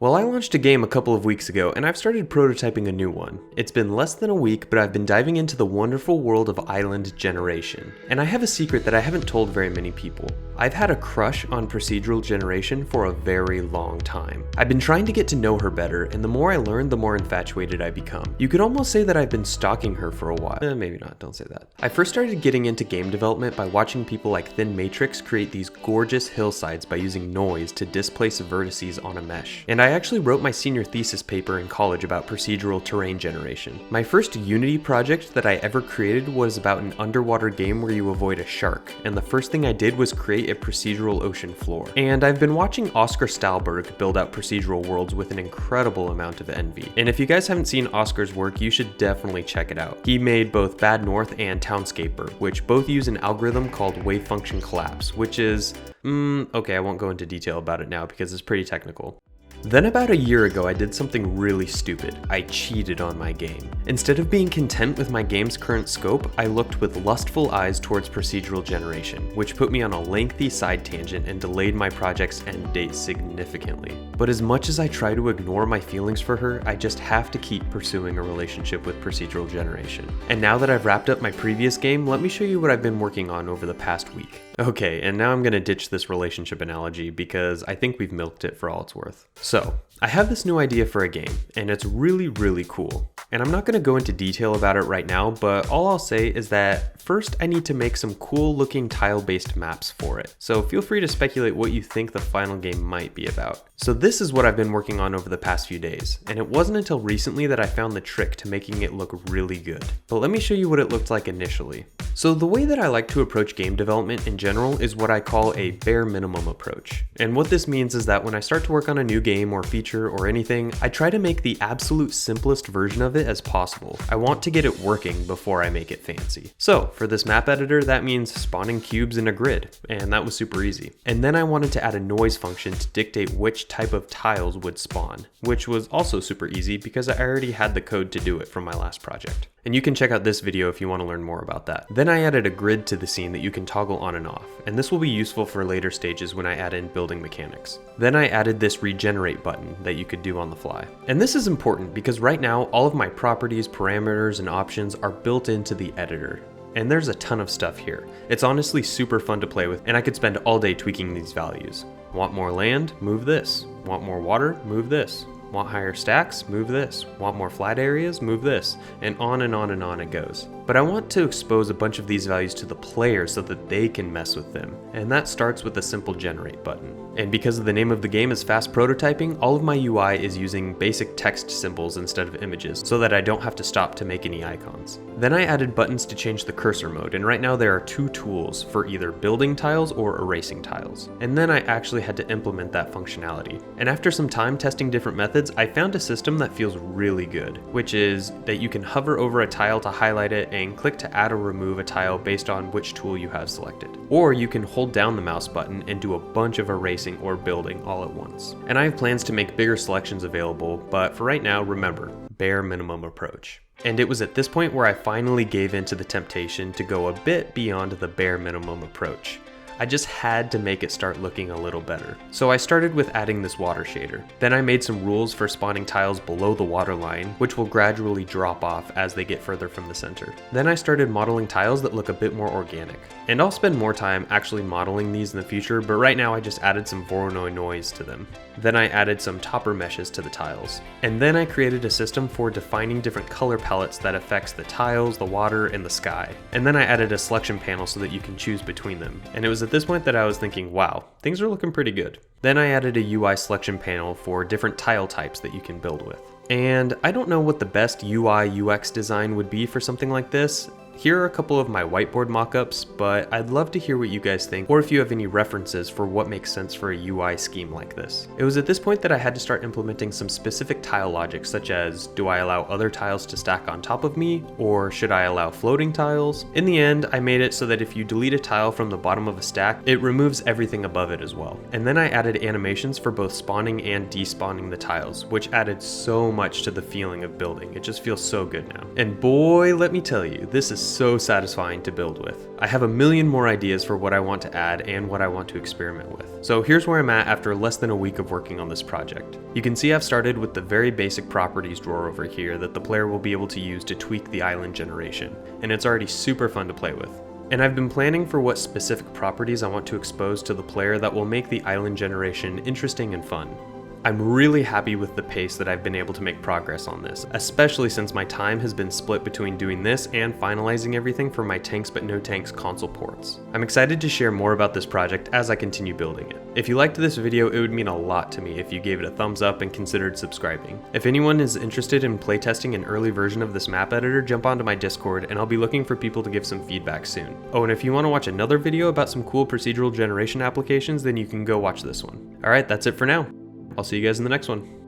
Well, I launched a game a couple of weeks ago, and I've started prototyping a new one. It's been less than a week, but I've been diving into the wonderful world of island generation. And I have a secret that I haven't told very many people. I've had a crush on procedural generation for a very long time. I've been trying to get to know her better, and the more I learn, the more infatuated I become. You could almost say that I've been stalking her for a while. Maybe not, don't say that. I first started getting into game development by watching people like Thin Matrix create these gorgeous hillsides by using noise to displace vertices on a mesh. And I actually wrote my senior thesis paper in college about procedural terrain generation. My first Unity project that I ever created was about an underwater game where you avoid a shark, and the first thing I did was create a procedural ocean floor. And I've been watching Oscar Staalberg build out procedural worlds with an incredible amount of envy. And if you guys haven't seen Oscar's work, you should definitely check it out. He made both Bad North and Townscaper, which both use an algorithm called wave function collapse, which is, okay, I won't go into detail about it now because it's pretty technical. Then about a year ago, I did something really stupid. I cheated on my game. Instead of being content with my game's current scope, I looked with lustful eyes towards procedural generation, which put me on a lengthy side tangent and delayed my project's end date significantly. But as much as I try to ignore my feelings for her, I just have to keep pursuing a relationship with procedural generation. And now that I've wrapped up my previous game, let me show you what I've been working on over the past week. Okay, and now I'm gonna ditch this relationship analogy because I think we've milked it for all it's worth. So, I have this new idea for a game, and it's really cool. And I'm not going to go into detail about it right now, but all I'll say is that first I need to make some cool looking tile-based maps for it. So feel free to speculate what you think the final game might be about. So this is what I've been working on over the past few days, and it wasn't until recently that I found the trick to making it look really good. But let me show you what it looked like initially. So the way that I like to approach game development in general is what I call a bare minimum approach. And what this means is that when I start to work on a new game or feature or anything, I try to make the absolute simplest version of it as possible. I want to get it working before I make it fancy. So for this map editor, that means spawning cubes in a grid, and that was super easy. And then I wanted to add a noise function to dictate which type of tiles would spawn, which was also super easy because I already had the code to do it from my last project. And you can check out this video if you want to learn more about that. Then I added a grid to the scene that you can toggle on and off, and this will be useful for later stages when I add in building mechanics. Then I added this regenerate button that you could do on the fly. And this is important because right now all of my properties, parameters, and options are built into the editor. And there's a ton of stuff here. It's honestly super fun to play with, and I could spend all day tweaking these values. Want more land? Move this. Want more water? Move this. Want higher stacks? Move this. Want more flat areas? Move this. And on and on and on it goes. But I want to expose a bunch of these values to the player so that they can mess with them. And that starts with a simple generate button. And because the name of the game is fast prototyping, all of my UI is using basic text symbols instead of images so that I don't have to stop to make any icons. Then I added buttons to change the cursor mode, and right now there are two tools for either building tiles or erasing tiles. And then I actually had to implement that functionality. And after some time testing different methods, I found a system that feels really good, which is that you can hover over a tile to highlight it and click to add or remove a tile based on which tool you have selected. Or you can hold down the mouse button and do a bunch of erasing or building all at once. And I have plans to make bigger selections available, but for right now, remember, bare minimum approach. And it was at this point where I finally gave in to the temptation to go a bit beyond the bare minimum approach. I just had to make it start looking a little better. So I started with adding this water shader. Then I made some rules for spawning tiles below the water line, which will gradually drop off as they get further from the center. Then I started modeling tiles that look a bit more organic. And I'll spend more time actually modeling these in the future, but right now I just added some Voronoi noise to them. Then I added some topper meshes to the tiles. And then I created a system for defining different color palettes that affects the tiles, the water, and the sky. And then I added a selection panel so that you can choose between them. And it was at this point that I was thinking, wow, things are looking pretty good. Then I added a UI selection panel for different tile types that you can build with. And I don't know what the best UI UX design would be for something like this. Here are a couple of my whiteboard mockups, but I'd love to hear what you guys think, or if you have any references for what makes sense for a UI scheme like this. It was at this point that I had to start implementing some specific tile logic, such as, do I allow other tiles to stack on top of me, or should I allow floating tiles? In the end, I made it so that if you delete a tile from the bottom of a stack, it removes everything above it as well. And then I added animations for both spawning and despawning the tiles, which added so much to the feeling of building. It just feels so good now. And boy, let me tell you, this is so satisfying to build with. I have a million more ideas for what I want to add and what I want to experiment with. So here's where I'm at after less than a week of working on this project. You can see I've started with the very basic properties drawer over here that the player will be able to use to tweak the island generation, and it's already super fun to play with. And I've been planning for what specific properties I want to expose to the player that will make the island generation interesting and fun. I'm really happy with the pace that I've been able to make progress on this, especially since my time has been split between doing this and finalizing everything for my Tanks But No Tanks console ports. I'm excited to share more about this project as I continue building it. If you liked this video, it would mean a lot to me if you gave it a thumbs up and considered subscribing. If anyone is interested in playtesting an early version of this map editor, jump onto my Discord and I'll be looking for people to give some feedback soon. Oh, and if you want to watch another video about some cool procedural generation applications, then you can go watch this one. Alright, that's it for now. I'll see you guys in the next one.